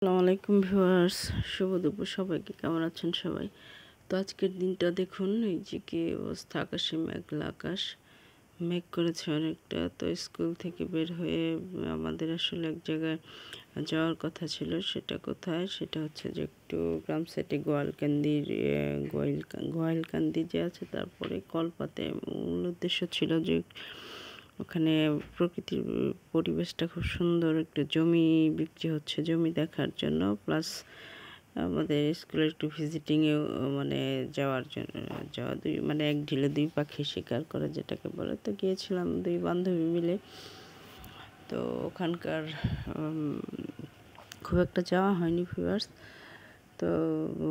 আসসালামু আলাইকুম ভিউয়ার্স, শুভ দুপুর সবাইকে। কেমন আছেন সবাই? তো আজকের দিনটা দেখুন, এই যে কি অবস্থা, আকাশে মেঘলা আকাশ, মেঘ করেছে অনেকটা। তো স্কুল থেকে বের হয়ে আমাদের আসলে এক জায়গায় যাওয়ার কথা ছিল। সেটা কোথায়? সেটা হচ্ছে যে একটু গ্রাম সাইডে গোয়ালকান্দি যে আছে, তারপরে কলপাতে। মূল উদ্দেশ্য ছিল যে ওখানে প্রকৃতির পরিবেশটা খুব সুন্দর, একটু জমি বিক্রি হচ্ছে, জমি দেখার জন্য, প্লাস আমাদের স্কুলের একটু ভিজিটিংয়েও মানে যাওয়ার জন্য মানে এক ঢিলে দুই পাখি শিকার করা যেটাকে বলে। তো গিয়েছিলাম দুই বান্ধবী মিলে। তো ওখানকার খুব একটা যাওয়া হয়নি ভিউয়ার্স। তো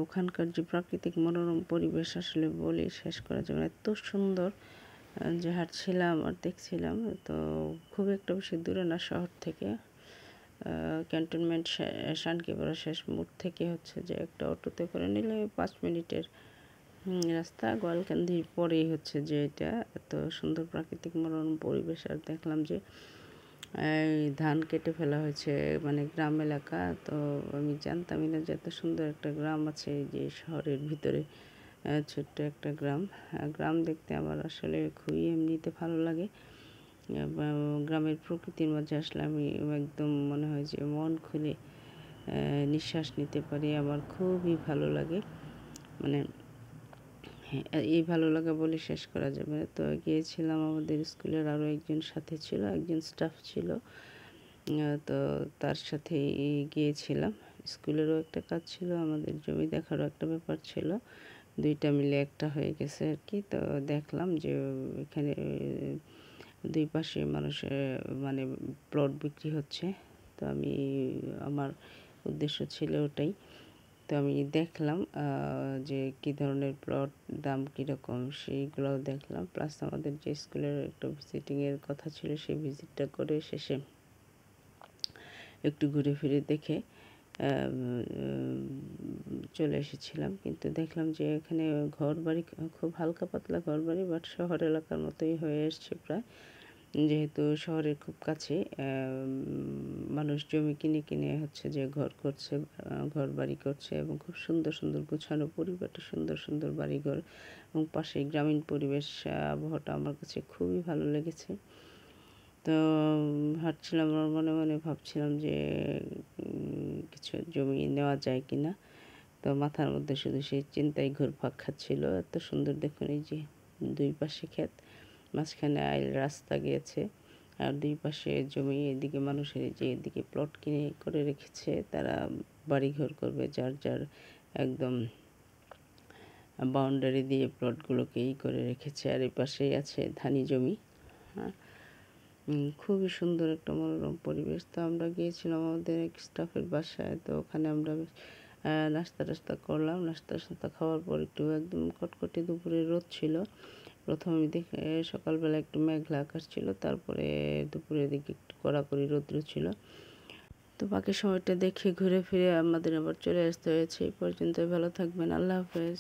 ওখানকার যে প্রাকৃতিক মনোরম পরিবেশ আসলে বলে শেষ করা যাবে না, এত সুন্দর যে হাঁটছিলাম আর দেখছিলাম। তো খুব একটা বেশি দূরে না শহর থেকে, ক্যান্টনমেন্ট শানকিপাড়া শেষ মোড় থেকে হচ্ছে যে একটা অটোতে করে নিলে 5 মিনিটের রাস্তা। গোয়ালকান্দির পরেই হচ্ছে যে এটা এত সুন্দর প্রাকৃতিক মনোরম পরিবেশ। আর দেখলাম যে ধান কেটে ফেলা হয়েছে, মানে গ্রাম এলাকা। তো আমি জানতামই না যে এত সুন্দর একটা গ্রাম আছে এই যে শহরের ভিতরে, ছোট্ট একটা গ্রাম। গ্রাম দেখতে আমার আসলে খুবই এমনিতে ভালো লাগে। গ্রামের প্রকৃতির মাঝে আসলে আমি একদম মনে হয় যে মন খুলে নিঃশ্বাস নিতে পারি। আমার খুবই ভালো লাগে, মানে হ্যাঁ, এই ভালো লাগা বলে শেষ করা যাবে না। তো গিয়েছিলাম, আমাদের স্কুলের আরও একজন সাথে ছিল, একজন স্টাফ ছিল। তো তার সাথেই গিয়েছিলাম। স্কুলেরও একটা কাজ ছিল, আমাদের জমি দেখারও একটা ব্যাপার ছিল। দুইটা মিলে একটা হয়ে গেছে আর কি। তো দেখলাম যে এখানে দুই পাশে মানুষের মানে প্লট বিক্রি হচ্ছে। তো আমার উদ্দেশ্য ছিল ওটাই। তো আমি দেখলাম যে কী ধরনের প্লট, দাম কীরকম, সেইগুলোও দেখলাম। প্লাস আমাদের যে স্কুলের একটা ভিজিটিংয়ের কথা ছিল, সেই ভিজিটটা করে শেষে একটু ঘুরে ফিরে দেখে চলে এসেছিলাম। কিন্তু দেখলাম যে এখানে ঘরবাড়ি খুব হালকা পাতলা ঘরবাড়ি, বাট শহর এলাকার মতোই হয়ে এসছে প্রায়। যেহেতু শহরের খুব কাছে, মানুষ জমি কিনে হচ্ছে যে ঘর করছে, ঘর বাড়ি করছে, এবং খুব সুন্দর সুন্দর গোছানো পরিবারটা, সুন্দর সুন্দর বাড়িঘর, এবং পাশে গ্রামীণ পরিবেশ। আবহাওয়াটা আমার কাছে খুবই ভালো লেগেছে। তো হাঁটছিলাম আর মনে মনে ভাবছিলাম যে কিছু জমি নেওয়া যায় কি না। তো মাথার মধ্যে শুধু সেই চিন্তাই ঘুরপাক খাচ্ছিল। এত সুন্দর দেখুন, এই যে দুই পাশে ক্ষেত, মাঝখানে আইল রাস্তা গিয়েছে, আর দুই পাশে জমি। এদিকে মানুষের যে এদিকে প্লট কিনে করে রেখেছে, তারা বাড়িঘর করবে, যার যার একদম বাউন্ডারি দিয়ে প্লটগুলোকে করে রেখেছে। আর এই পাশেই আছে ধানি জমি। হ্যাঁ, খুবই সুন্দর একটা মনোরম পরিবেশ। তো আমরা গিয়েছিলাম আমাদের এক স্টাফের বাসায়। তো ওখানে আমরা নাস্তা টাস্তা করলাম। নাস্তা খাওয়ার পর একটু একদম কটকটে দুপুরে রোদ ছিল। প্রথমে আমি দেখে সকালবেলা একটু মেঘলা আকাশ ছিল, তারপরে দুপুরের দিকে একটু কড়াকড়ি রৌদ্র ছিল। তো বাকি সময়টা দেখে ঘুরে ফিরে আমাদের আবার চলে আসতে হয়েছে। এই পর্যন্ত ভালো থাকবেন, আল্লাহ হাফেজ।